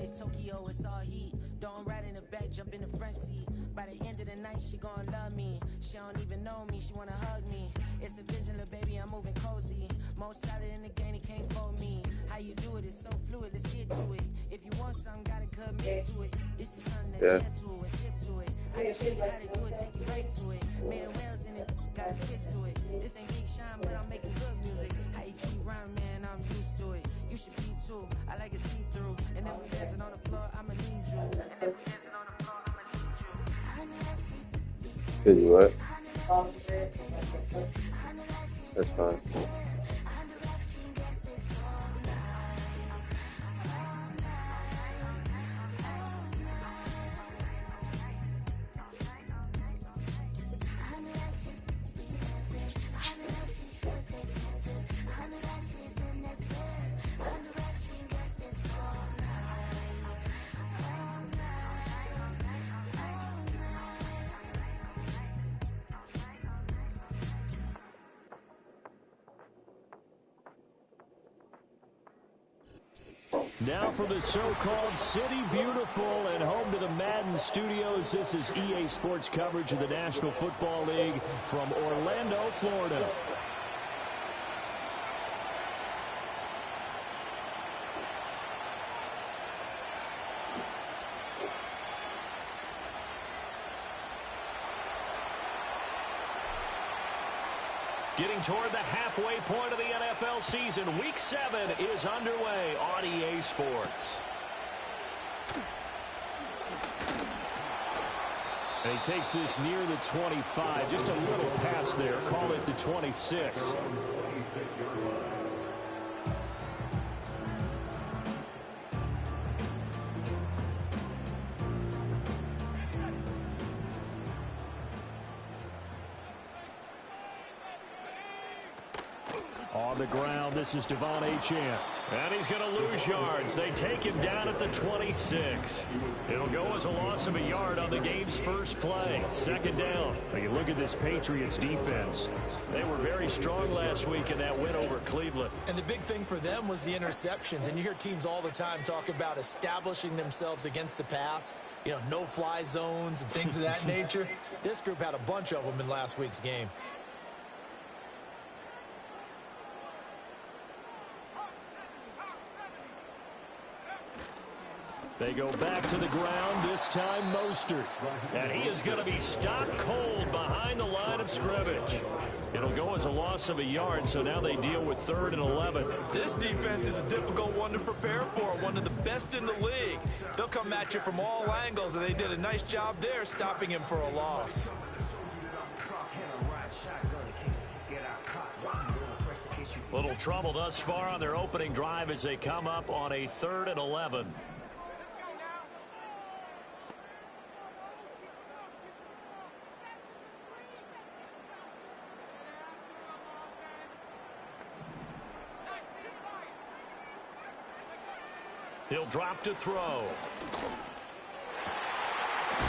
It's Tokyo, it's all heat. Don't ride in the back, jump in the front seat. By the end of the night, she gon' love me. She don't even know me, she wanna hug me. It's a vision, little baby, I'm moving cozy. Most solid in the game, he can't fold me. How you do it, it's so fluid, let's get to it. If you want something, gotta commit to it. This is something that you to and sip to it. I can show you how to do it, take you right to it. Made a whales in it, got a twist to it. This ain't Big Sean, but I'm making good music. How you keep rhyming, man, I'm used to it. You should be too, I like it see-through. And if we dancing on the floor, I'ma need you. And if we dancing on the floor, I'ma need you. Good, you what? That's fine. Now for the so-called City Beautiful and home to the Madden Studios. This is EA Sports coverage of the National Football League from Orlando, Florida. Getting toward the halfway point of the NFL season. Week 7 is underway on EA Sports. And he takes this near the 25. Just a little pass there. Call it the 26. On the ground, this is Devon Achane. And he's going to lose yards. They take him down at the 26. It'll go as a loss of a yard on the game's first play. Second down. Now you look at this Patriots defense. They were very strong last week in that win over Cleveland. And the big thing for them was the interceptions. And you hear teams all the time talk about establishing themselves against the pass. You know, no-fly zones and things of that nature. This group had a bunch of them in last week's game. They go back to the ground, this time Mostert. And he is going to be stopped cold behind the line of scrimmage. It'll go as a loss of a yard, so now they deal with 3rd and 11. This defense is a difficult one to prepare for, one of the best in the league. They'll come at you from all angles, and they did a nice job there stopping him for a loss. Little trouble thus far on their opening drive as they come up on a 3rd and 11. He'll drop to throw.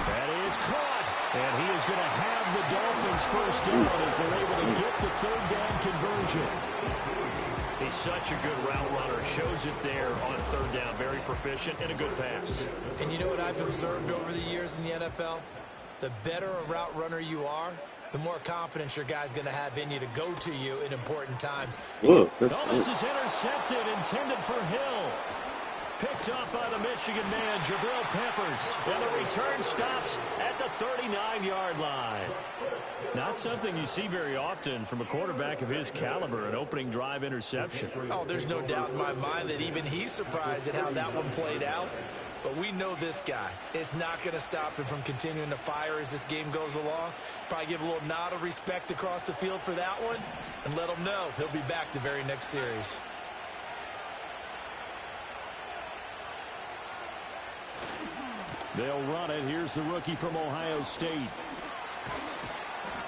That is caught. And he is going to have the Dolphins first down as they're able to get the 3rd down conversion. He's such a good route runner. Shows it there on 3rd down. Very proficient and a good pass. And you know what I've observed over the years in the NFL? The better a route runner you are, the more confidence your guy's going to have in you to go to you in important times. Ooh, this is intercepted, intended for Hill. Picked up by the Michigan man, Jabril Peppers. And the return stops at the 39-yard line. Not something you see very often from a quarterback of his caliber, an opening drive interception. Oh, there's no doubt in my mind that even he's surprised at how that one played out. But we know this guy. It's not going to stop him from continuing to fire as this game goes along. Probably give a little nod of respect across the field for that one and let him know he'll be back the very next series. They'll run it. Here's the rookie from Ohio State.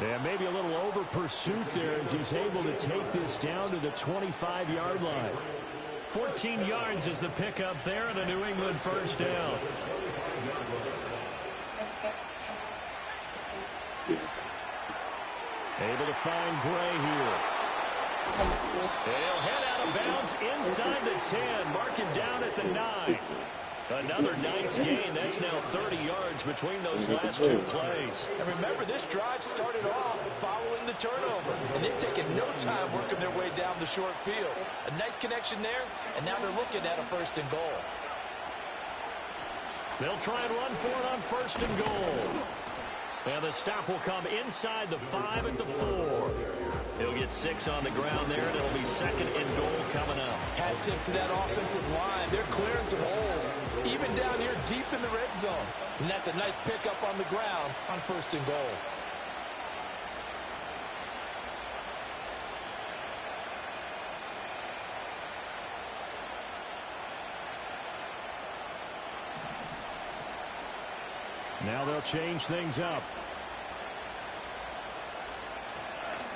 And maybe a little over pursuit there as he's able to take this down to the 25-yard line. 14 yards is the pickup there and a New England first down. Able to find Gray here. They'll head out of bounds inside the 10. Mark it down at the 9. Another nice gain. That's now 30 yards between those last two plays. And remember, this drive started off following the turnover, and they've taken no time working their way down the short field. A nice connection there, and now they're looking at a 1st and goal. They'll try and run for it on 1st and goal. And the stop will come inside the 5 at the 4. He'll get 6 on the ground there, and it'll be 2nd and goal coming up. Hat tip to that offensive line. They're clearing some holes, even down here deep in the red zone. And that's a nice pickup on the ground on 1st and goal. Now they'll change things up.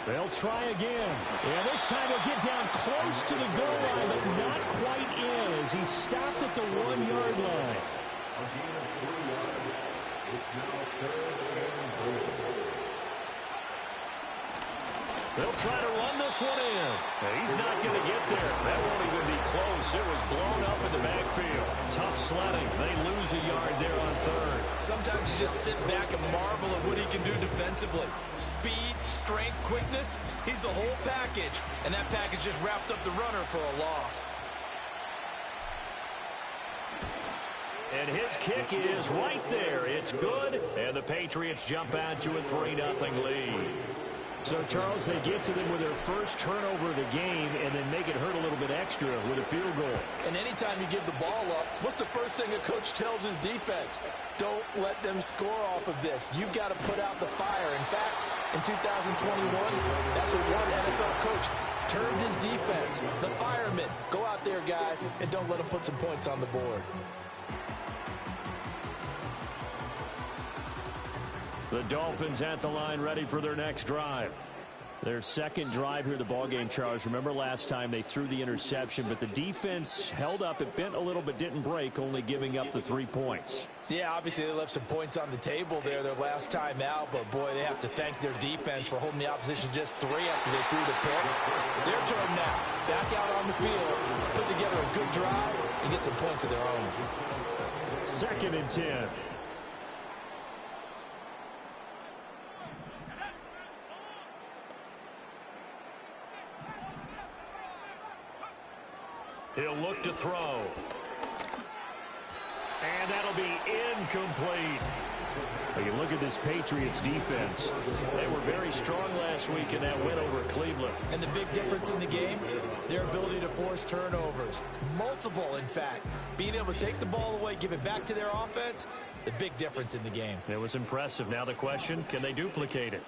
They'll try again. And this time they'll get down close to the goal line, but not quite in as he stopped at the 1-yard line. They'll try to run this one in. He's not going to get there. That won't even be close. It was blown up in the backfield. Tough sledding. They lose a yard there on 3rd. Sometimes you just sit back and marvel at what he can do defensively. Speed, strength, quickness. He's the whole package. And that package just wrapped up the runner for a loss. And his kick is right there. It's good. And the Patriots jump out to a 3-0 lead. So, Charles, they get to them with their first turnover of the game and then make it hurt a little bit extra with a field goal. And anytime you give the ball up, what's the first thing a coach tells his defense? Don't let them score off of this. You've got to put out the fire. In fact, in 2021, that's what one NFL coach turned his defense. The firemen. Go out there, guys, and don't let them put some points on the board. The Dolphins at the line ready for their next drive. Their second drive here of the ballgame, Charles. Remember last time they threw the interception, but the defense held up. It bent a little but didn't break, only giving up the 3 points. Yeah, obviously they left some points on the table there their last time out, but boy, they have to thank their defense for holding the opposition just 3 after they threw the pick. Their turn now. Back out on the field, put together a good drive, and get some points of their own. 2nd and 10. He'll look to throw. And that'll be incomplete. You look at this Patriots defense. They were very strong last week in that win over Cleveland. And the big difference in the game, their ability to force turnovers. Multiple, in fact. Being able to take the ball away, give it back to their offense, the big difference in the game. It was impressive. Now the question, can they duplicate it?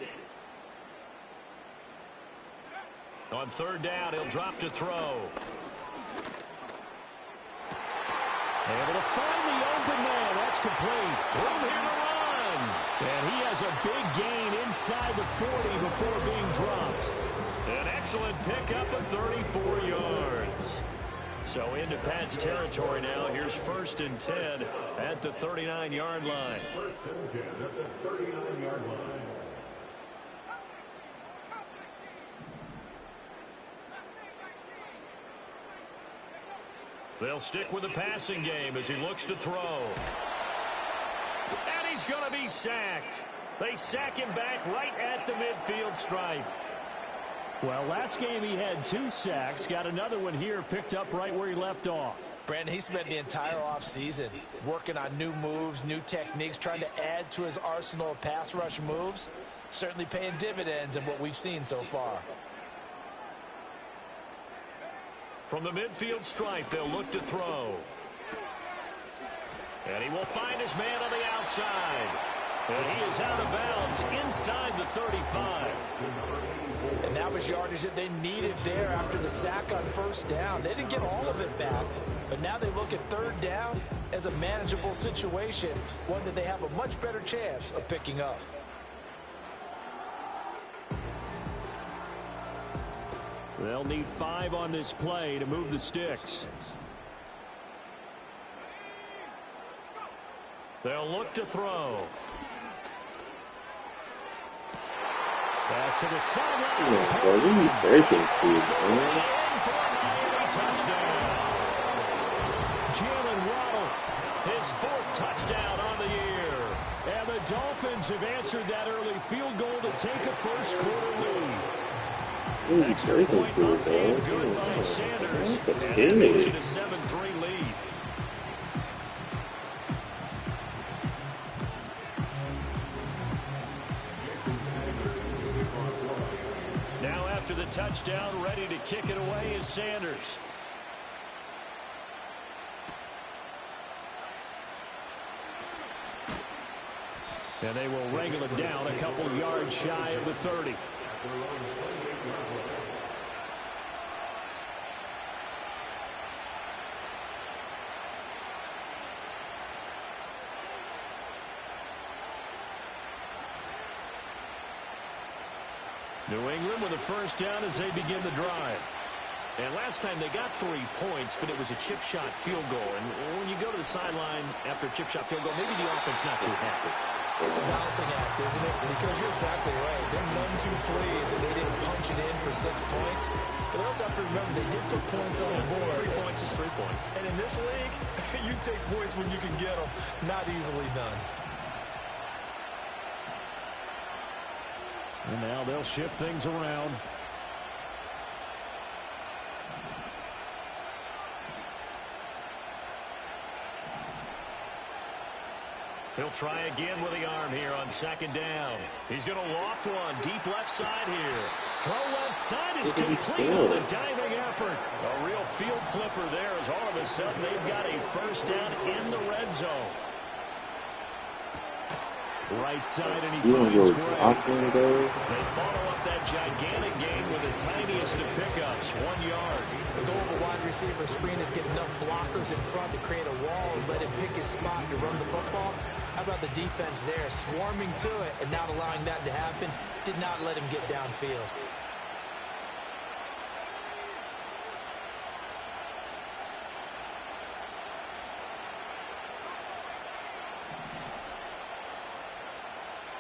On 3rd down, he'll drop to throw. Able to find the open man. That's complete. Room here to run. And he has a big gain inside the 40 before being dropped. An excellent pickup of 34 yards. So into Pat's territory now. Here's 1st and 10 at the 39-yard line. 1st and 10 at the 39-yard line. They'll stick with the passing game as he looks to throw. And he's going to be sacked. They sack him back right at the midfield stripe. Well, last game he had 2 sacks. Got another one here, picked up right where he left off. Brandon, he spent the entire offseason working on new moves, new techniques, trying to add to his arsenal of pass rush moves. Certainly paying dividends in what we've seen so far. From the midfield stripe, they'll look to throw. And he will find his man on the outside. And he is out of bounds inside the 35. And that was yardage that they needed there after the sack on 1st down. They didn't get all of it back, but now they look at 3rd down as a manageable situation, one that they have a much better chance of picking up. They'll need 5 on this play to move the sticks. They'll look to throw. Pass to the sideline. What are you breaking, Steve? Touchdown. Jalen Waddle His 4th touchdown on the year. And the Dolphins have answered that early field goal to take a first-quarter lead. Extra point up and good by Sanders. And that makes it a 7-3 lead. Now after the touchdown, ready to kick it away is Sanders. And they will wrangle him down a couple yards shy of the 30. New England with a first down as they begin the drive. And last time they got 3 points, but it was a chip shot field goal. And when you go to the sideline after a chip shot field goal, maybe the offense not too happy. It's a balancing act, isn't it? Because you're exactly right. They're none too pleased that they didn't punch it in for 6 points. But they also have to remember they did put points on the board. 3 points is 3 points. And in this league, you take points when you can get them. Not easily done. And now they'll shift things around. He'll try again with the arm here on 2nd down. He's going to loft one deep left side here. Throw left side is complete on the diving effort. A real field flipper there as all of a sudden they've got a first down in the red zone. Right side, and he finds Gray. They follow up that gigantic gain with the tiniest of pickups, 1 yard. The goal of a wide receiver screen is get enough blockers in front to create a wall and let him pick his spot to run the football. How about the defense there, swarming to it and not allowing that to happen? Did not let him get downfield.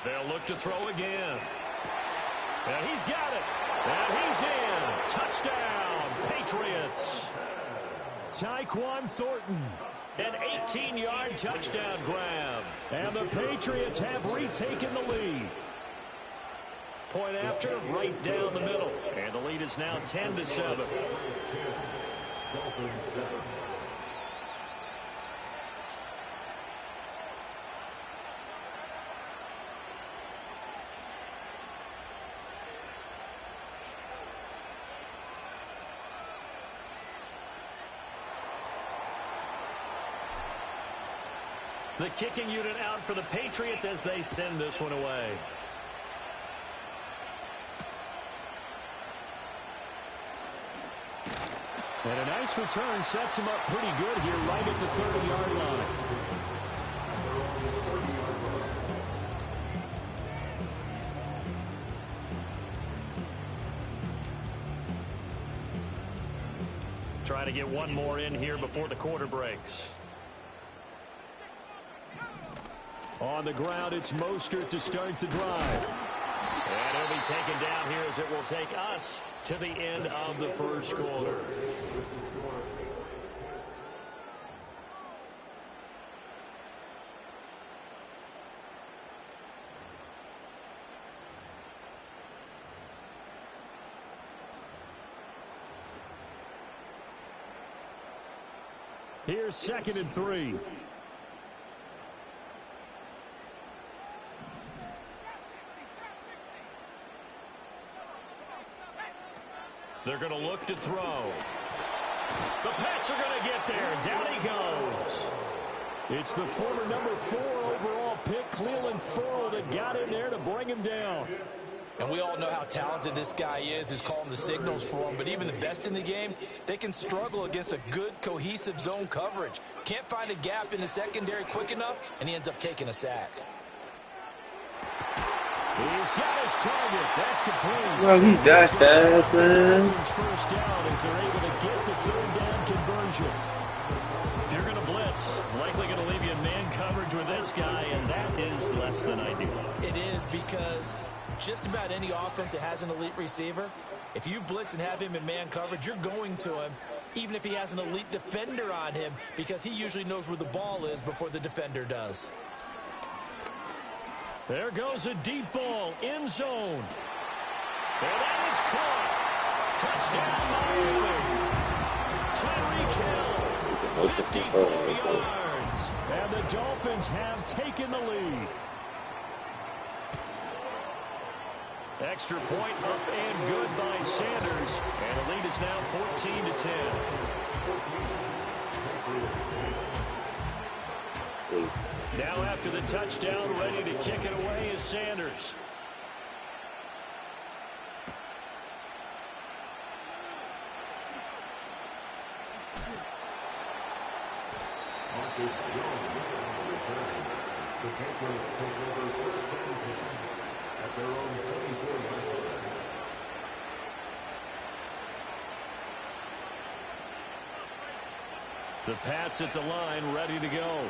They'll look to throw again. And he's got it. And he's in. Touchdown, Patriots. Tyquan Thornton. An 18-yard touchdown grab. And the Patriots have retaken the lead. Point after, right down the middle. And the lead is now 10-7. The kicking unit out for the Patriots as they send this one away. And a nice return sets him up pretty good here right at the 30-yard line. Try to get one more in here before the quarter breaks. On the ground, it's Mostert to start the drive. And he'll be taken down here as it will take us to the end of the first quarter. Here's 2nd and 3. They're going to look to throw. The Pats are going to get there. Down he goes. It's the former number 4 overall pick, Clelin Ferrell, that got in there to bring him down. And we all know how talented this guy is who's calling the signals for him. But even the best in the game, they can struggle against a good, cohesive zone coverage. Can't find a gap in the secondary quick enough, and he ends up taking a sack. He's got his target. That's complete. Bro, he's that fast, man. First down as they're able to get the 3rd down conversion. If you're going to blitz, likely going to leave you in man coverage with this guy, and that is less than ideal. It is, because just about any offense that has an elite receiver, If you blitz and have him in man coverage, you're going to him, even if he has an elite defender on him, because he usually knows where the ball is before the defender does. There goes a deep ball, end zone. And that is caught. Touchdown, Miami. Tyreek Hill, 54 yards. And the Dolphins have taken the lead. Extra point up and good by Sanders. And the lead is now 14-10. Now after the touchdown, ready to kick it away is Sanders. The Pats at the line, ready to go.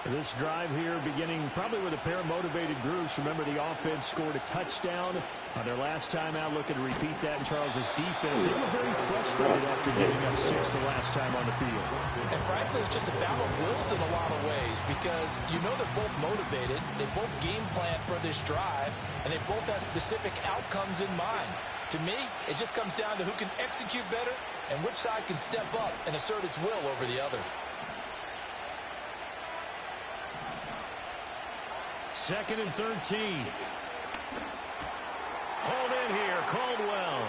This drive here beginning probably with a pair of motivated groups. Remember, the offense scored a touchdown on their last time out. Looking to repeat that in Charles' defense. They were very frustrated after giving up 6 the last time on the field. And frankly, it's just a battle of wills in a lot of ways, because you know they're both motivated. They both game plan for this drive, and they both have specific outcomes in mind. To me, it just comes down to who can execute better and which side can step up and assert its will over the other. Second and 13. Hold in here, Caldwell.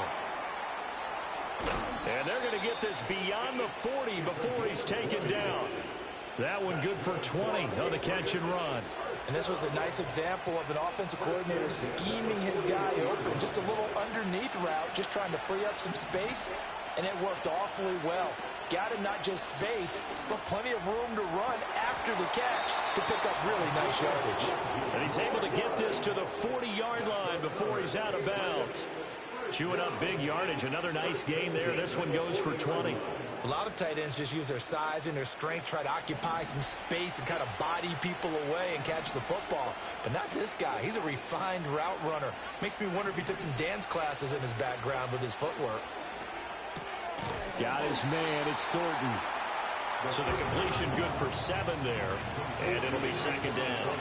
And they're going to get this beyond the 40 before he's taken down. That one good for 20 on the catch and run. And this was a nice example of an offensive coordinator scheming his guy open. Just a little underneath route, just trying to free up some space, and it worked awfully well. Got him not just space, but plenty of room to run after the catch to pick up really nice yardage. And he's able to get this to the 40-yard line before he's out of bounds. Chewing up big yardage. Another nice gain there. This one goes for 20. A lot of tight ends just use their size and their strength, try to occupy some space and kind of body people away and catch the football. But not this guy. He's a refined route runner. Makes me wonder if he took some dance classes in his background with his footwork. Got his man. It's Thornton. So the completion good for 7 there. And it'll be second down.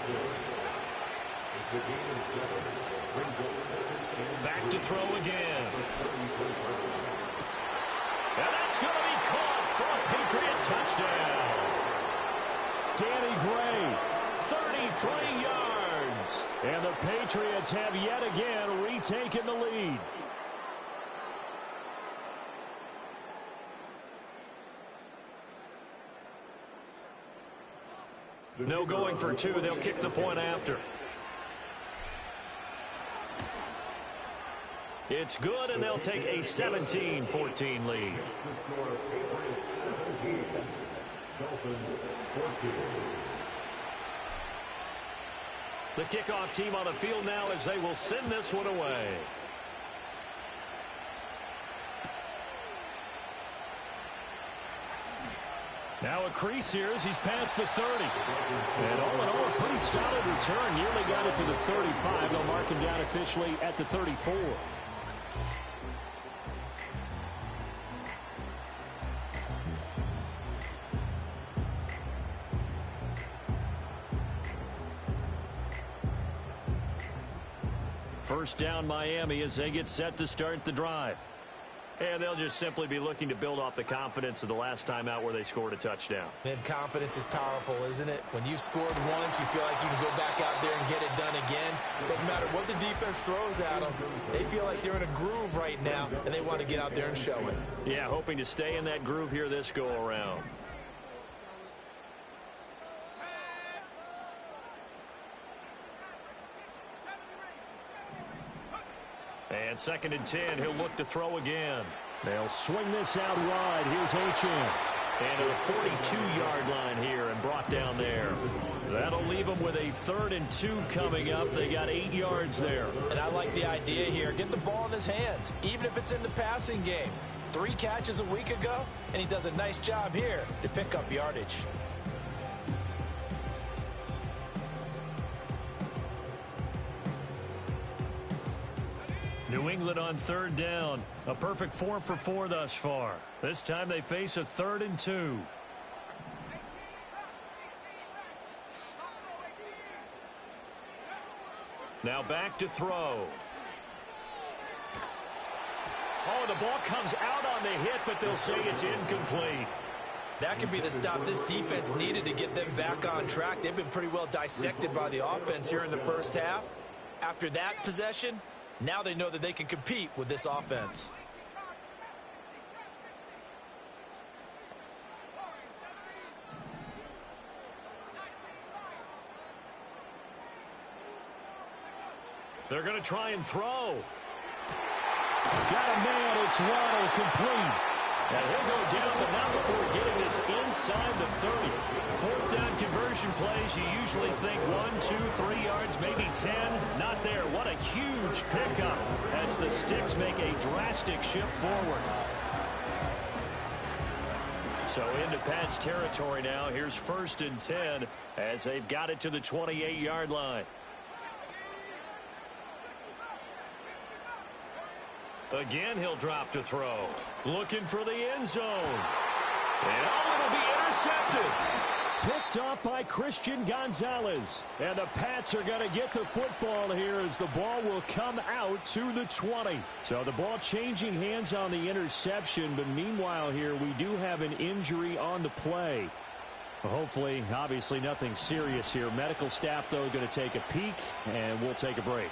Back to throw again. And that's going to be caught for a Patriot touchdown. Danny Gray, 33 yards. And the Patriots have yet again retaken the lead. No going for 2. They'll kick the point after. It's good, and they'll take a 17-14 lead. The kickoff team on the field now as they will send this one away. Now a crease here as he's past the 30. And all in all, a pretty solid return. Nearly got it to the 35. They'll mark him down officially at the 34. First down Miami as they get set to start the drive. And they'll just simply be looking to build off the confidence of the last time out where they scored a touchdown. And confidence is powerful, isn't it? When you've scored once, you feel like you can go back out there and get it done again. Doesn't matter what the defense throws at them. They feel like they're in a groove right now, and they want to get out there and show it. Yeah, hoping to stay in that groove here this go-around. And second and 10, he'll look to throw again. They'll swing this out wide. Here's Achane. And a 42-yard line here and brought down there. That'll leave them with a 3rd and 2 coming up. They got 8 yards there. And I like the idea here. Get the ball in his hands, even if it's in the passing game. 3 catches a week ago, and he does a nice job here to pick up yardage. New England on third down. A perfect 4 for 4 thus far. This time they face a 3rd and 2. Now back to throw. Oh, the ball comes out on the hit, but they'll say it's incomplete. That could be the stop this defense needed to get them back on track. They've been pretty well dissected by the offense here in the first half. After that possession, now they know that they can compete with this offense. They're going to try and throw. Got a man. It's Waddle, complete. And he'll go down, but not before getting this inside the 30. 4th down conversion plays, you usually think 1, 2, 3 yards, maybe 10. Not there. What a huge pickup as the Sticks make a drastic shift forward. So into Pat's territory now. Here's 1st and 10 as they've got it to the 28-yard line. Again, he'll drop to throw. Looking for the end zone. And it'll be intercepted. Picked off by Christian Gonzalez. And the Pats are going to get the football here as the ball will come out to the 20. So the ball changing hands on the interception. But meanwhile here, we do have an injury on the play. Hopefully, obviously nothing serious here. Medical staff, though, going to take a peek, and we'll take a break.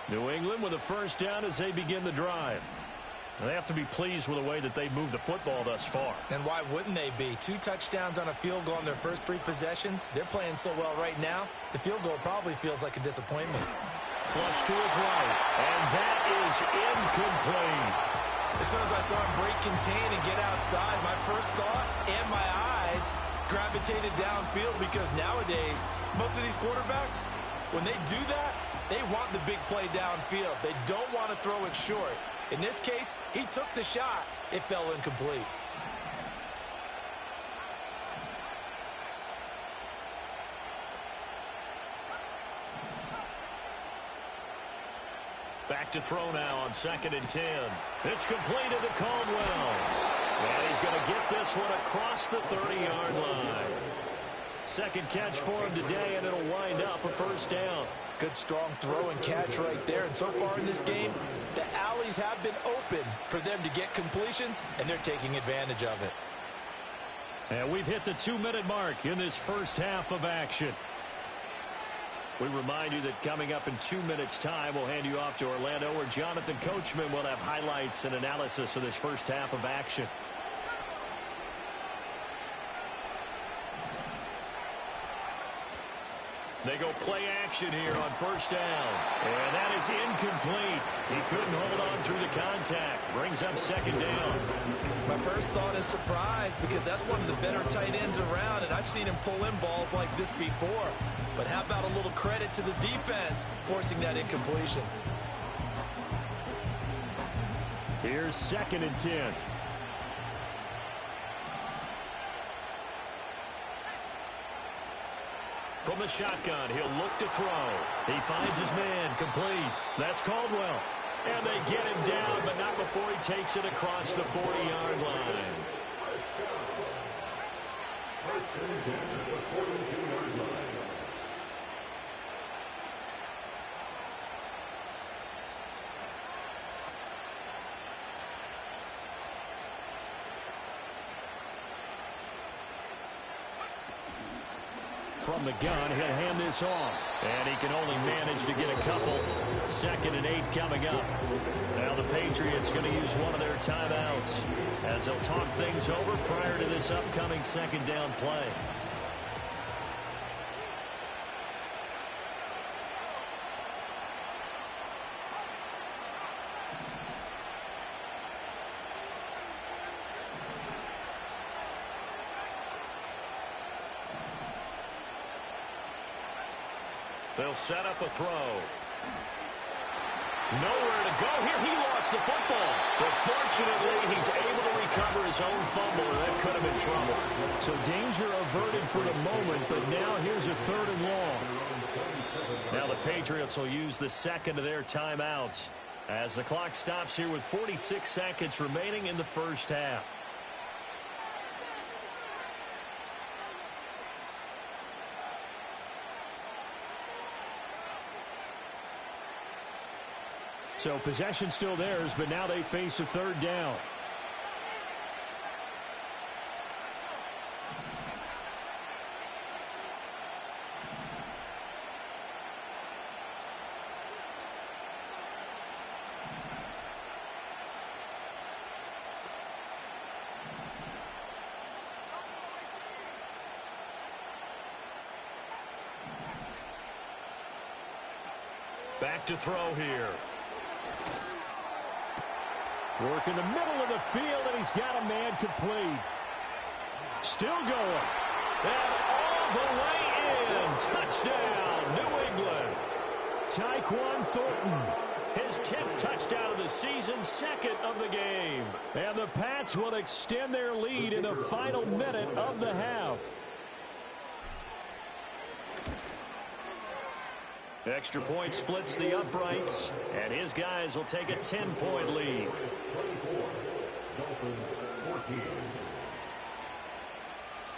New England with a 1st down as they begin the drive. They have to be pleased with the way that they moved the football thus far. And why wouldn't they be? 2 touchdowns on a field goal in their first 3 possessions. They're playing so well right now, the field goal probably feels like a disappointment. Flush to his right, and that is incomplete. As soon as I saw him break contain and get outside, my first thought and my eyes gravitated downfield, because nowadays, most of these quarterbacks, when they do that, they want the big play downfield. They don't want to throw it short. In this case, he took the shot. It fell incomplete. Back to throw now on 2nd and 10. It's completed to Caldwell. And he's going to get this one across the 30-yard line. 2nd catch for him today, and it'll wind up a 1st down. Good strong throw and catch right there. And so far in this game, the alleys have been open for them to get completions, and they're taking advantage of it. And we've hit the 2-minute mark in this first half of action. We remind you that coming up in 2 minutes' time, we'll hand you off to Orlando, where Jonathan Coachman will have highlights and analysis of this first half of action. They go play action here on 1st down. And that is incomplete. He couldn't hold on through the contact. Brings up 2nd down. My first thought is surprise, because that's one of the better tight ends around, and I've seen him pull in balls like this before. But how about a little credit to the defense forcing that incompletion? Here's 2nd and 10. From the shotgun, he'll look to throw. He finds his man, complete. That's Caldwell. And they get him down, but not before he takes it across the 40-yard line. From the gun, he'll hand this off. And he can only manage to get a couple. 2nd and 8 coming up. Now the Patriots going to use one of their timeouts as they'll talk things over prior to this upcoming 2nd down play. They'll set up a throw. Nowhere to go here. He lost the football. But fortunately, he's able to recover his own fumble, and that could have been trouble. So danger averted for the moment, but now here's a 3rd and long. Now the Patriots will use the 2nd of their timeouts as the clock stops here with 46 seconds remaining in the first half. So possession still theirs, but now they face a third down. Back to throw here. Work in the middle of the field, and he's got a man complete. Still going. And all the way in. Touchdown, New England. Tyquan Thornton. His 10th touchdown of the season, second of the game. And the Pats will extend their lead in the final minute of the half. Extra point splits the uprights, and his guys will take a 10-point lead.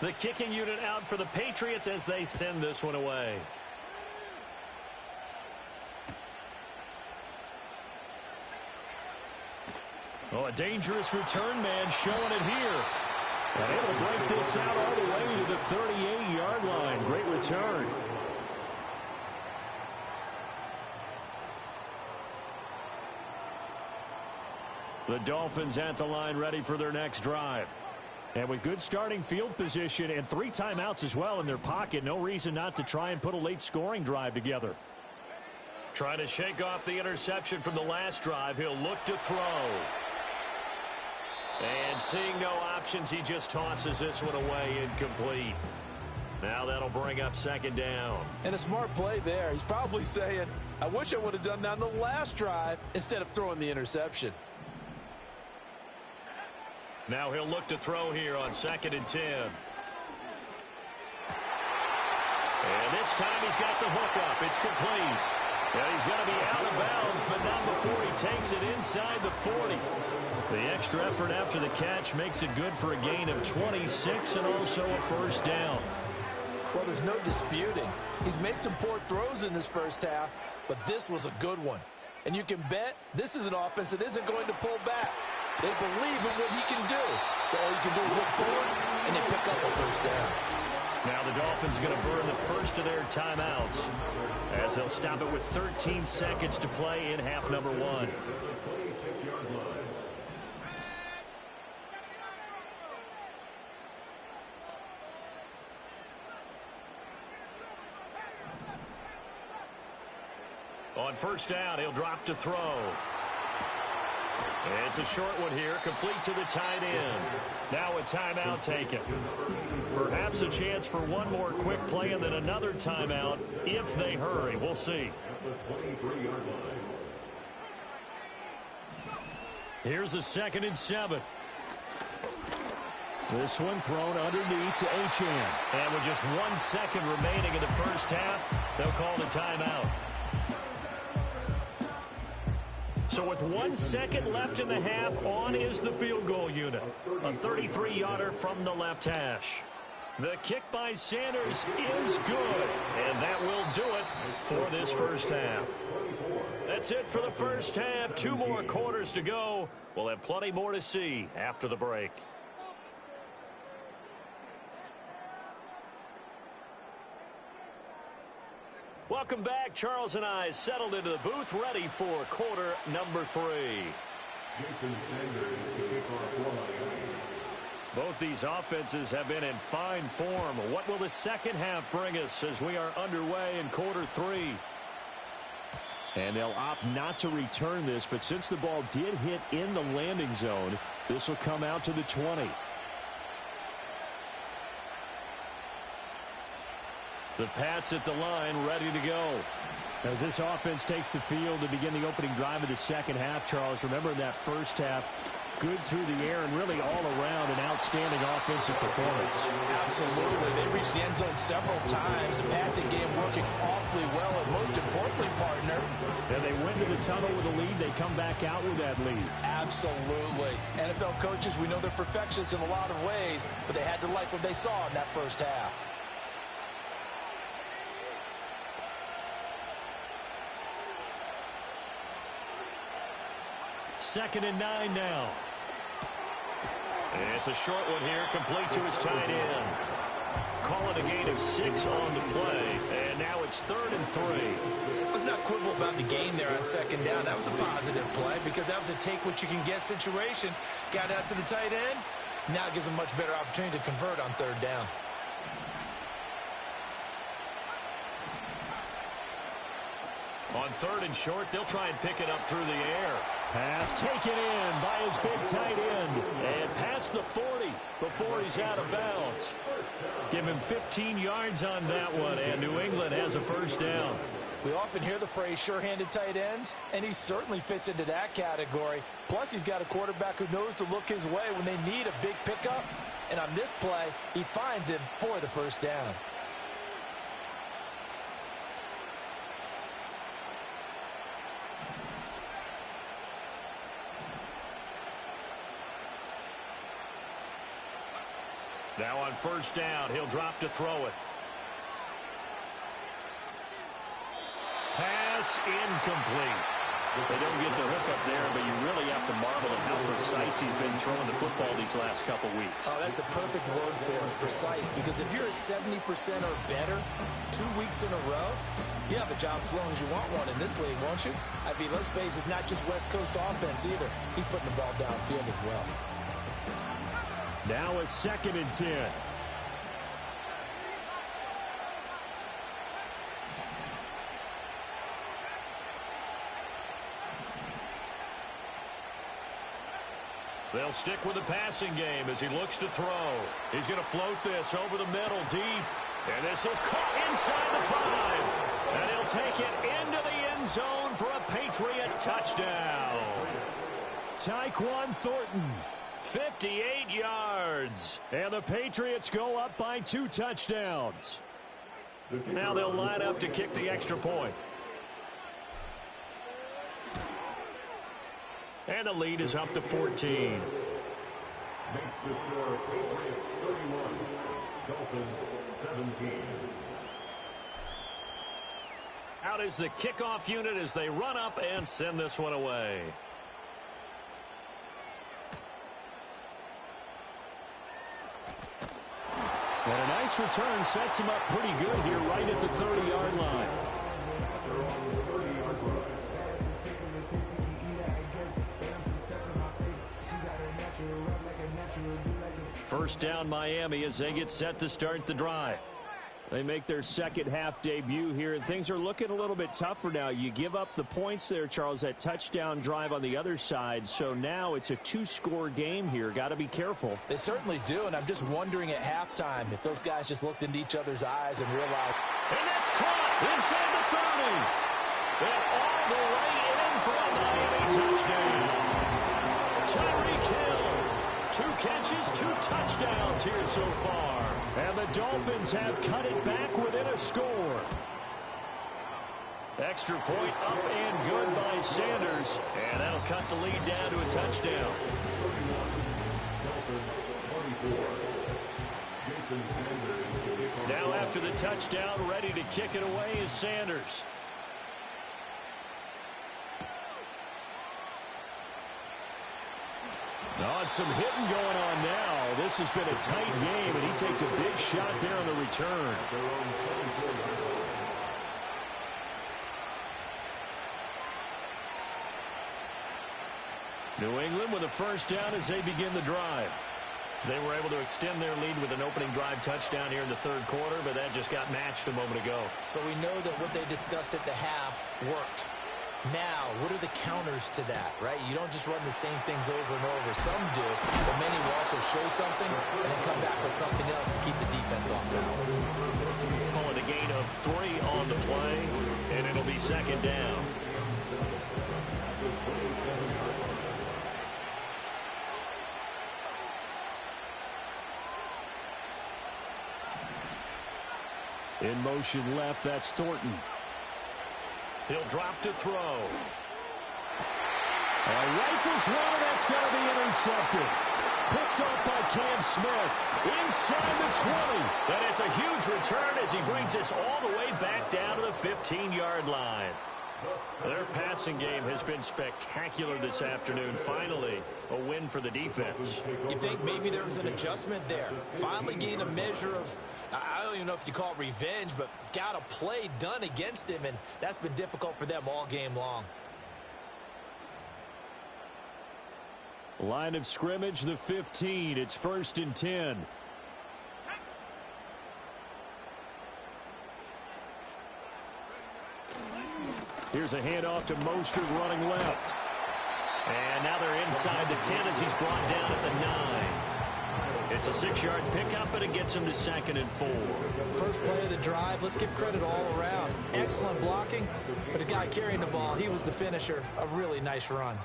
The kicking unit out for the Patriots as they send this one away. Oh, a dangerous return man showing it here. And able to break this out all the way to the 38-yard line. Great return. The Dolphins at the line ready for their next drive. And with good starting field position and 3 timeouts as well in their pocket, no reason not to try and put a late scoring drive together. Trying to shake off the interception from the last drive. He'll look to throw. And seeing no options, he just tosses this one away incomplete. Now that'll bring up second down. And a smart play there. He's probably saying, I wish I would have done that on the last drive instead of throwing the interception. Now he'll look to throw here on 2nd and 10. And this time he's got the hook up. It's complete. And he's going to be out of bounds, but not before he takes it inside the 40. The extra effort after the catch makes it good for a gain of 26 and also a first down. Well, there's no disputing. He's made some poor throws in this first half, but this was a good one. And you can bet this is an offense that isn't going to pull back. They believe in what he can do. So all you can do is look forward and then pick up a first down. Now the Dolphins going to burn the first of their timeouts as they'll stop it with 13 seconds to play in half number 1. On first down, he'll drop to throw. It's a short one here, complete to the tight end. Now a timeout taken. Perhaps a chance for one more quick play and then another timeout if they hurry. We'll see. Here's a 2nd and 7. This one thrown underneath to Achane. And with just 1 second remaining in the first half, they'll call the timeout. So with 1 second left in the half, on is the field goal unit. A 33-yarder from the left hash. The kick by Sanders is good, and that will do it for this first half. That's it for the first half. 2 more quarters to go. We'll have plenty more to see after the break. Welcome back. Charles and I settled into the booth, ready for quarter number 3. Both these offenses have been in fine form. What will the second half bring us as we are underway in quarter 3? And they'll opt not to return this, but since the ball did hit in the landing zone, this will come out to the 20. The Pats at the line, ready to go. As this offense takes the field to begin the opening drive of the second half, Charles, remember in that first half, good through the air and really all around an outstanding offensive performance. Absolutely. They reached the end zone several times. The passing game working awfully well. And most importantly, partner, And they went to the tunnel with a lead. They come back out with that lead. Absolutely. NFL coaches, we know they're perfectionists in a lot of ways, but they had to like what they saw in that first half. Second and 9 now. It's a short one here, complete to his tight end. Call it a gain of 6 on the play, and now it's 3rd and 3. Let's not quibble about the gain there on second down. That was a positive play because that was a take-what-you-can-get situation. Got out to the tight end. Now it gives them a much better opportunity to convert on 3rd down. On 3rd and short, they'll try and pick it up through the air. Pass taken in by his big tight end. And past the 40 before he's out of bounds. Give him 15 yards on that one, and New England has a first down. We often hear the phrase sure-handed tight ends, and he certainly fits into that category. Plus, he's got a quarterback who knows to look his way when they need a big pickup. And on this play, he finds him for the first down. Now on first down, he'll drop to throw it. Pass incomplete. They don't get the hook up there, but you really have to marvel at how precise he's been throwing the football these last couple weeks. Oh, that's a perfect word for it, precise, because if you're at 70% or better 2 weeks in a row, you have a job as long as you want one in this league, won't you? I mean, let's face it, it's not just West Coast offense either. He's putting the ball downfield as well. Now a 2nd and 10. They'll stick with the passing game as he looks to throw. He's going to float this over the middle deep. And this is caught inside the 5. And he'll take it into the end zone for a Patriot touchdown. Tyquan Thornton. 58 yards. And the Patriots go up by 2 touchdowns. Now they'll line up to kick the extra point. And the lead is up to 14. Makes the score Patriots 31, Dolphins 17. Out is the kickoff unit as they run up and send this one away. And a nice return sets him up pretty good here right at the 30-yard line. First down Miami as they get set to start the drive. They make their second half debut here, and things are looking a little bit tougher now. You give up the points there, Charles, that touchdown drive on the other side. So now it's a 2-score game here. Got to be careful. They certainly do, and I'm just wondering at halftime if those guys just looked into each other's eyes and realized. And that's caught inside the 30. And all the way in for a Miami touchdown. Tyreek Hill. 2 catches, 2 touchdowns here so far. And the Dolphins have cut it back within a score. Extra point up and good by Sanders. And that'll cut the lead down to a touchdown. Now after the touchdown, ready to kick it away is Sanders. Oh, it's some hitting going on now. This has been a tight game, and he takes a big shot there on the return. New England with a first down as they begin the drive. They were able to extend their lead with an opening drive touchdown here in the 3rd quarter, but that just got matched a moment ago. So we know that what they discussed at the half worked. Now, what are the counters to that, right? You don't just run the same things over and over. Some do, but many will also show something and then come back with something else to keep the defense off balance. Call it a gain of 3 on the play, and it'll be 2nd down. In motion left, that's Thornton. He'll drop to throw. Rifles one, and that's going to be intercepted. Picked up by Cam Smith inside the 20. And it's a huge return as he brings us all the way back down to the 15-yard line. Their passing game has been spectacular this afternoon. Finally, a win for the defense. You think maybe there was an adjustment there. Finally gained a measure of, I don't even know if you call it revenge, but got a play done against him, and that's been difficult for them all game long. Line of scrimmage, the 15. It's 1st and 10. Here's a handoff to Mostert running left. And now they're inside the 10 as he's brought down at the 9. It's a 6-yard pickup, and it gets him to 2nd and 4. First play of the drive, let's give credit all around. Excellent blocking, but the guy carrying the ball, he was the finisher. A really nice run.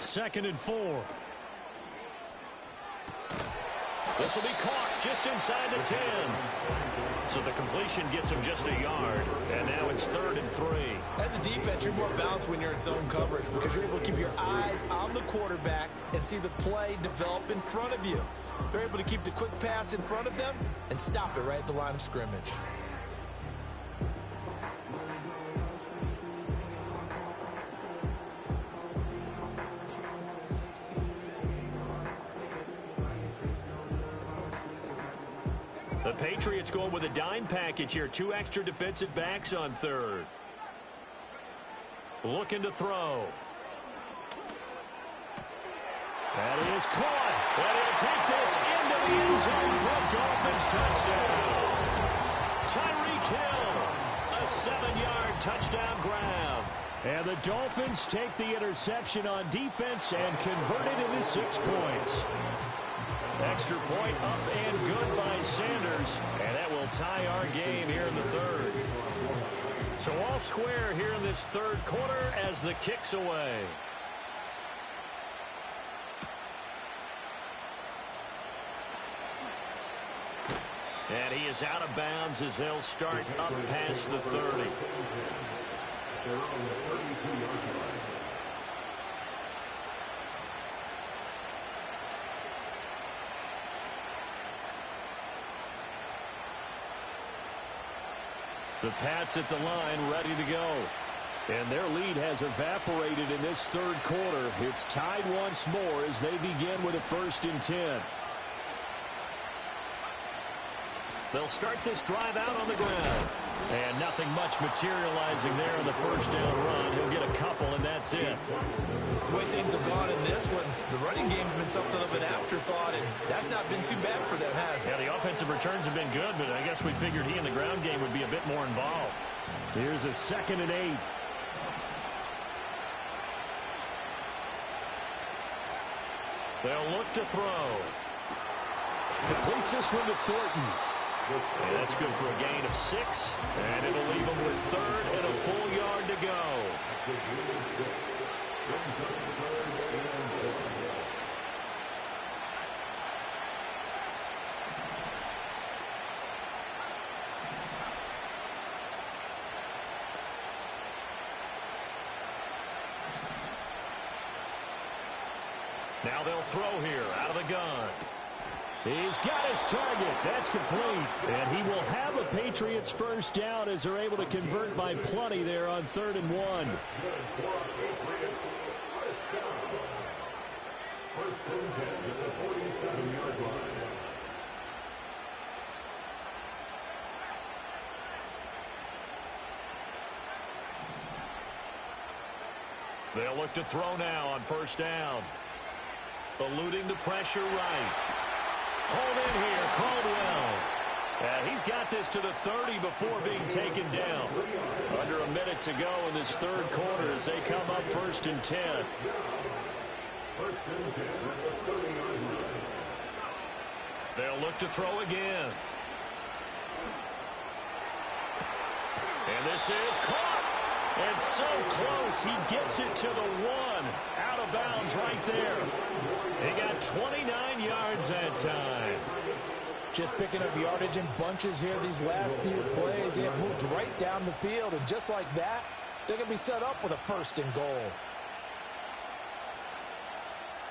Second and 4. This will be caught just inside the 10. So the completion gets him just a yard. And now it's 3rd and 3. As a defense, you're more balanced when you're in zone coverage because you're able to keep your eyes on the quarterback and see the play develop in front of you. They're able to keep the quick pass in front of them and stop it right at the line of scrimmage. The Patriots going with a dime package here. 2 extra defensive backs on 3rd. Looking to throw. That is caught. And he'll take this into the end zone for a Dolphins touchdown. Tyreek Hill, a 7-yard touchdown grab. And the Dolphins take the interception on defense and convert it into 6 points. Extra point up and good by Sanders. And that will tie our game here in the 3rd. So all square here in this 3rd quarter as the kick's away. And he is out of bounds as they'll start up past the 30. They're on the 32-yard line. The Pats at the line, ready to go. And their lead has evaporated in this 3rd quarter. It's tied once more as they begin with a 1st and 10. They'll start this drive out on the ground. And nothing much materializing there on the 1st down run. He'll get a couple, and that's it. The way things have gone in this one, the running game's been something of an afterthought, and that's not been too bad for them, has it? Yeah, the offensive returns have been good, but I guess we figured he in the ground game would be a bit more involved. Here's a 2nd and 8. They'll look to throw. Completes this one to Thornton. And that's good for a gain of 6. And it'll leave them with 3rd and a full yard to go. Now they'll throw here out of the gun. He's got his target. That's complete. And he will have a Patriots 1st down as they're able to convert by plenty there on 3rd and 1. They'll look to throw now on 1st down. Eluding the pressure right. Hold in here, Caldwell. And he's got this to the 30 before being taken down. Under a minute to go in this 3rd quarter as they come up 1st and 10. They'll look to throw again. And this is caught. And so close, he gets it to the 1. Out of bounds right there. He got 29 yards that time. Just picking up yardage in bunches here these last few plays. They have moved right down the field, and just like that, they're going to be set up with a 1st and goal.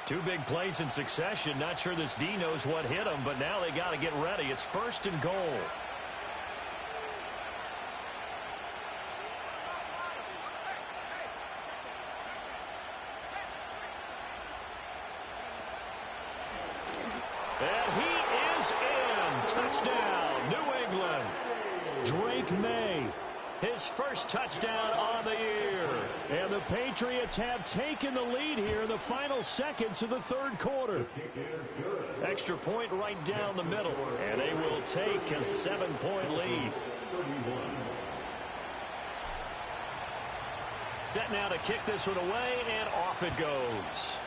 2 big plays in succession. Not sure this D knows what hit them, but now they got to get ready. It's 1st and goal. And he is in. Touchdown, New England. Drake May, his first touchdown on the year. And the Patriots have taken the lead here in the final seconds of the 3rd quarter. Extra point right down the middle, and they will take a 7-point lead. Set now to kick this one away, and off it goes.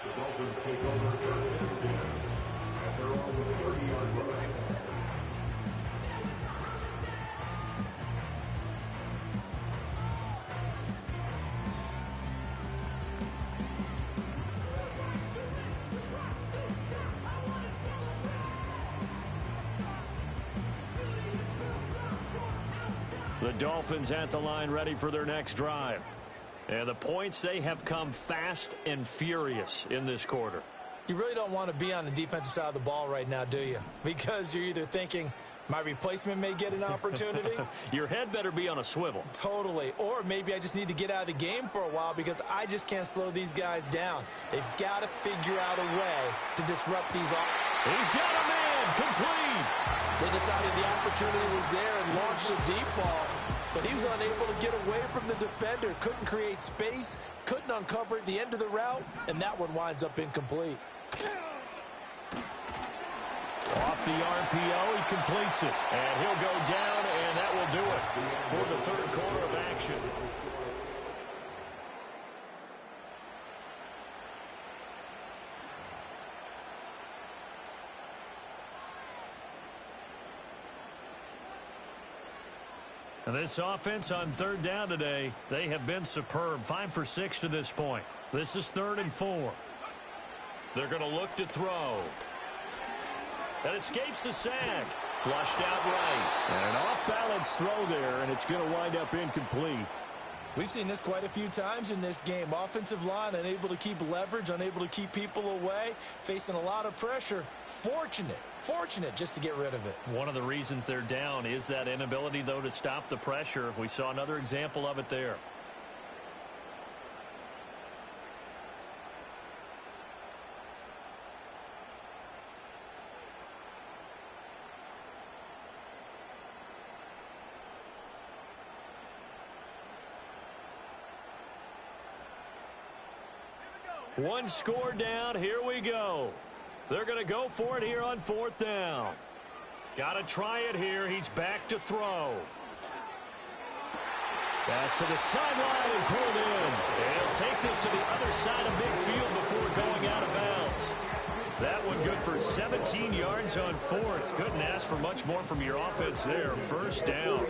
The Dolphins take over 1st and 10 at their own 30-yard line. The Dolphins at the line ready for their next drive. And the points, they have come fast and furious in this quarter. You really don't want to be on the defensive side of the ball right now, do you? Because you're either thinking, my replacement may get an opportunity. Your head better be on a swivel. Totally. Or maybe I just need to get out of the game for a while because I just can't slow these guys down. They've got to figure out a way to disrupt these. He's got a man complete. They decided the opportunity was there and launched a deep ball. But he was unable to get away from the defender. Couldn't create space. Couldn't uncover at the end of the route. And that one winds up incomplete. Off the RPO, he completes it. And he'll go down, and that will do it for the 3rd quarter of action. And this offense on 3rd down today, they have been superb. 5 for 6 to this point. This is 3rd and 4. They're going to look to throw. That escapes the sag. Flushed out right. And an off-balance throw there, and it's going to wind up incomplete. We've seen this quite a few times in this game. Offensive line unable to keep leverage, unable to keep people away, facing a lot of pressure. Fortunate just to get rid of it. One of the reasons they're down is that inability, though, to stop the pressure. We saw another example of it there. One score down. Here we go. They're going to go for it here on 4th down. Got to try it here. He's back to throw. Pass to the sideline and pulled in. And he'll take this to the other side of midfield before going out of bounds. That one good for 17 yards on 4th. Couldn't ask for much more from your offense there. 1st down.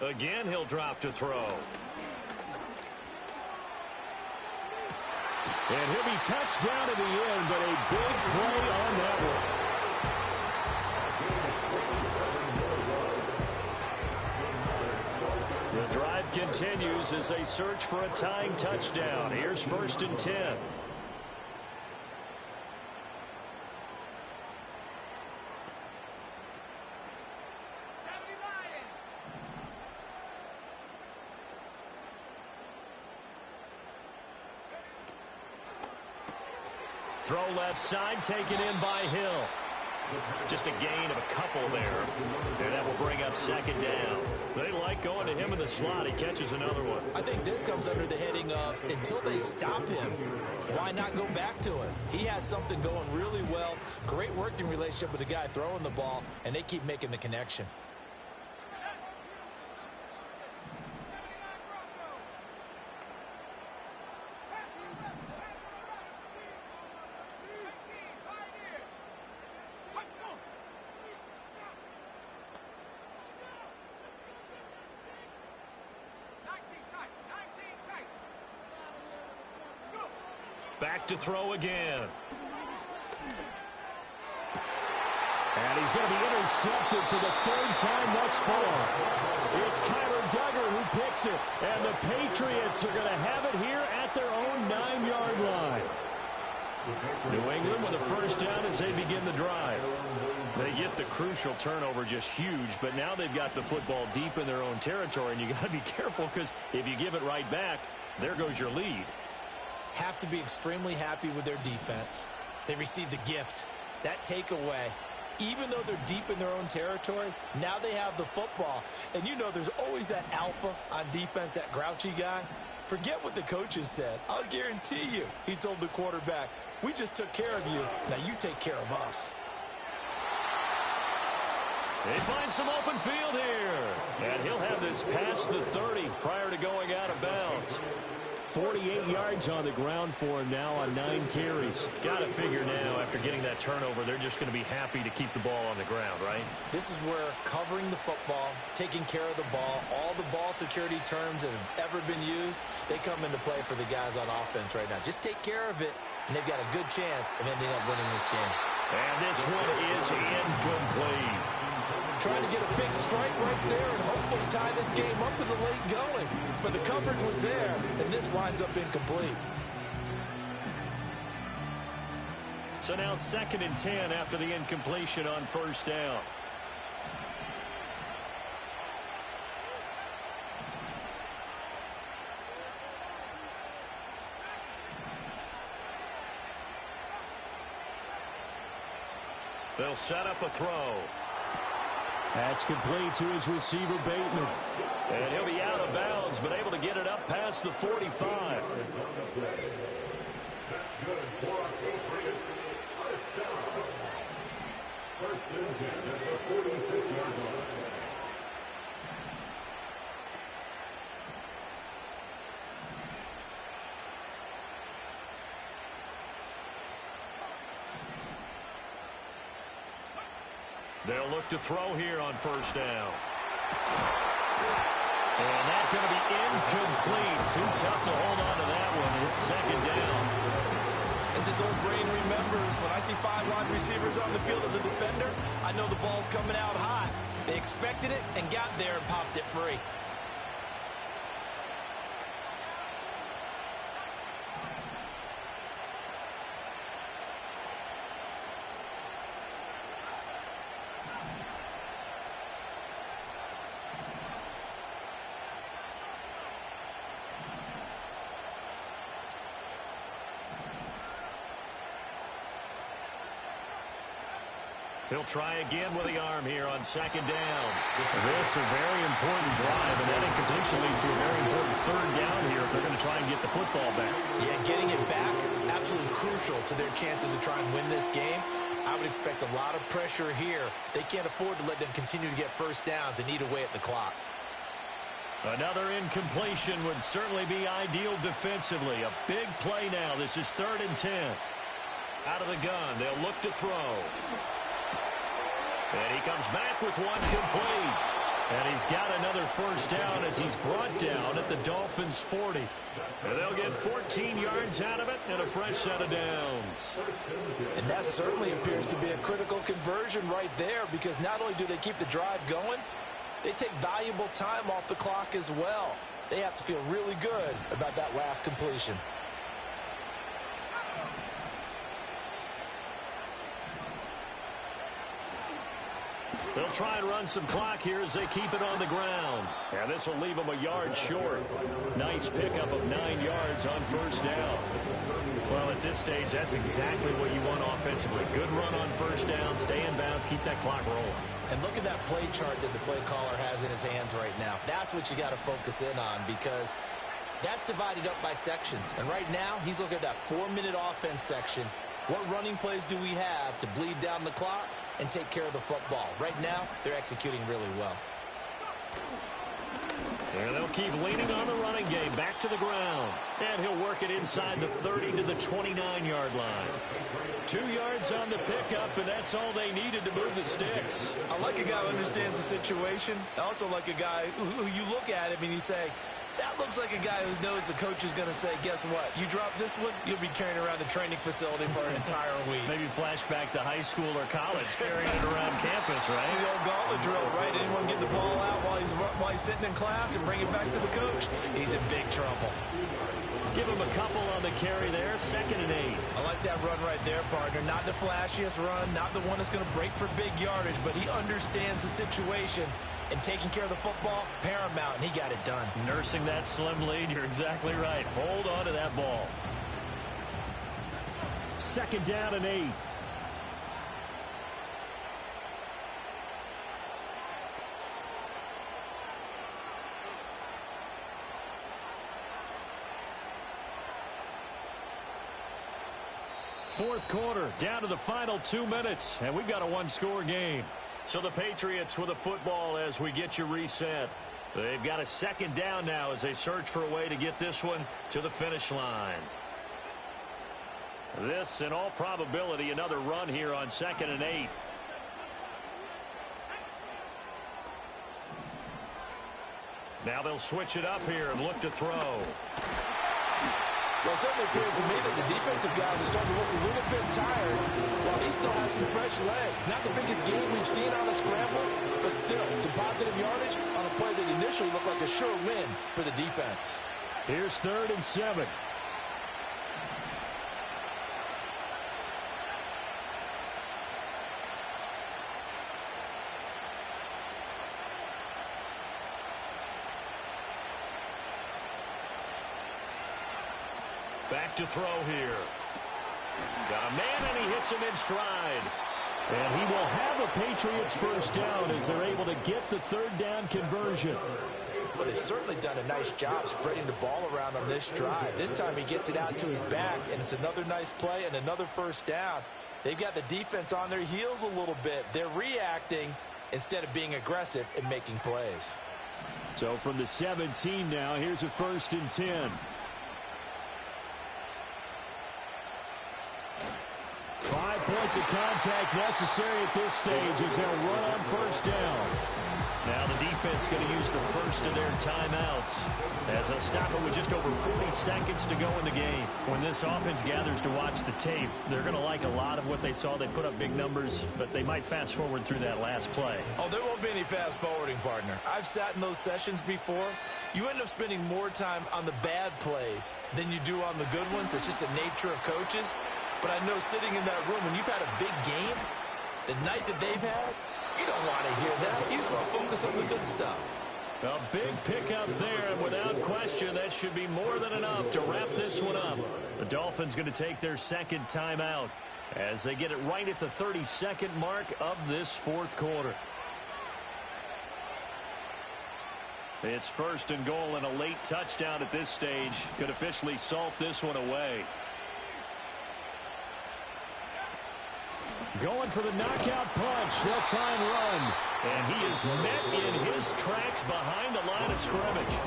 Again, he'll drop to throw. And he'll be touched down at the end, but a big play on that one. The drive continues as they search for a tying touchdown. Here's 1st and 10. Throw left side, taken in by Hill. Just a gain of a couple there. And that will bring up 2nd down. They like going to him in the slot. He catches another one. I think this comes under the heading of until they stop him, why not go back to him? He has something going really well. Great working relationship with the guy throwing the ball, and they keep making the connection. Back to throw again. And he's going to be intercepted for the third time thus far. It's Kyler Duggar who picks it. And the Patriots are going to have it here at their own 9-yard line. New England with a first down as they begin the drive. They get the crucial turnover, just huge, but now they've got the football deep in their own territory, and you got to be careful because if you give it right back, there goes your lead. Have to be extremely happy with their defense. They received a gift. That takeaway, even though they're deep in their own territory, now they have the football. And you know there's always that alpha on defense, that grouchy guy. Forget what the coaches said. I'll guarantee you, he told the quarterback, we just took care of you. Now you take care of us. They find some open field here. And he'll have this past the 30 prior to going out of bounds. 48 yards on the ground for him now on 9 carries. Got to figure now, after getting that turnover, they're just going to be happy to keep the ball on the ground, right? This is where covering the football, taking care of the ball, all the ball security terms that have ever been used, they come into play for the guys on offense right now. Just take care of it, and they've got a good chance of ending up winning this game. And this one is incomplete. Trying to get a big strike right there and hopefully tie this game up in the late going. But the coverage was there, and this winds up incomplete. So now 2nd and 10 after the incompletion on first down. They'll set up a throw. That's complete to his receiver, Bateman. And he'll be out of bounds, but able to get it up past the 45. That's good for our Patriots. First down. First and 10 at the 46-yard line. They'll look to throw here on first down. And that's going to be incomplete. Too tough to hold on to that one. It's 2nd down. As his old brain remembers, when I see 5 wide receivers on the field as a defender, I know the ball's coming out high. They expected it and got there and popped it free. He'll try again with the arm here on 2nd down. This is a very important drive, and that incompletion leads to a very important 3rd down here if they're going to try and get the football back. Yeah, getting it back, absolutely crucial to their chances to try and win this game. I would expect a lot of pressure here. They can't afford to let them continue to get first downs and eat away at the clock. Another incompletion would certainly be ideal defensively. A big play now. This is 3rd and 10. Out of the gun, they'll look to throw. And he comes back with one complete. And he's got another first down as he's brought down at the Dolphins' 40. And they'll get 14 yards out of it and a fresh set of downs. And that certainly appears to be a critical conversion right there, because not only do they keep the drive going, they take valuable time off the clock as well. They have to feel really good about that last completion. They'll try and run some clock here as they keep it on the ground. And this will leave them a yard short. Nice pickup of 9 yards on first down. Well, at this stage, that's exactly what you want offensively. Good run on first down, stay in bounds, keep that clock rolling. And look at that play chart that the play caller has in his hands right now. That's what you got to focus in on, because that's divided up by sections. And right now, he's looking at that 4-minute offense section. What running plays do we have to bleed down the clock and take care of the football? Right now, they're executing really well. And they'll keep leaning on the running game, back to the ground. And he'll work it inside the 30 to the 29-yard line. 2 yards on the pickup, and that's all they needed to move the sticks. I like a guy who understands the situation. I also like a guy who you look at him and you say, That looks like a guy who knows the coach is going to say, guess what? You drop this one, you'll be carrying around the training facility for an entire week. Maybe flashback to high school or college, carrying it around campus, right? The old gauntlet drill, right? Anyone get the ball out while he's sitting in class and bring it back to the coach? He's in big trouble. Give him a couple on the carry there, 2nd and 8. I like that run right there, partner. Not the flashiest run, not the one that's going to break for big yardage, but he understands the situation. And taking care of the football, paramount, and he got it done. Nursing that slim lead, you're exactly right. Hold on to that ball. 2nd down and 8. Fourth quarter, down to the final 2 minutes, and we've got a one-score game. So the Patriots with a football as we get you reset. They've got a 2nd down now as they search for a way to get this one to the finish line. This, in all probability, another run here on 2nd and 8. Now they'll switch it up here and look to throw. Well, it certainly appears to me that the defensive guys are starting to look a little bit tired while he still has some fresh legs. Not the biggest game we've seen on a scramble, but still some positive yardage on a play that initially looked like a sure win for the defense. Here's 3rd and 7. Back to throw here. Got a man, and he hits him in stride. And he will have a Patriots first down as they're able to get the 3rd down conversion. Well, they've certainly done a nice job spreading the ball around on this drive. This time he gets it out to his back, and it's another nice play and another first down. They've got the defense on their heels a little bit. They're reacting instead of being aggressive and making plays. So from the 17 now, here's a 1st and 10. 5 points of contact necessary at this stage as they'll run on 1st down. Now the defense going to use the first of their timeouts as they'll stop it with just over 40 seconds to go in the game. When this offense gathers to watch the tape, they're going to like a lot of what they saw. They put up big numbers, but they might fast forward through that last play. Oh, there won't be any fast forwarding, partner. I've sat in those sessions before. You end up spending more time on the bad plays than you do on the good ones. It's just the nature of coaches. But I know sitting in that room, when you've had a big game, the night that they've had, you don't want to hear that. You just want to focus on the good stuff. A big pickup there, and without question, that should be more than enough to wrap this one up. The Dolphins going to take their 2nd timeout as they get it right at the 32nd mark of this 4th quarter. It's 1st and goal, and a late touchdown at this stage could officially salt this one away. Going for the knockout punch. They'll try and run. And he is met in his tracks behind the line of scrimmage.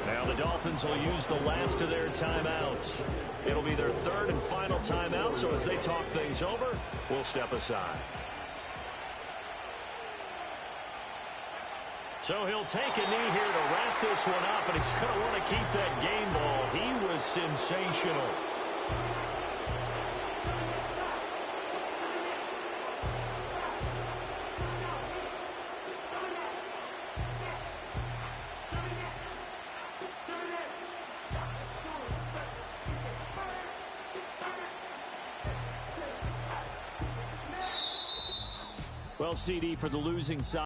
Now the Dolphins will use the last of their timeouts. It'll be their 3rd and final timeout, so as they talk things over, we'll step aside. So he'll take a knee here to wrap this one up, and he's going to want to keep that game ball. He was sensational. Well, CD, for the losing side.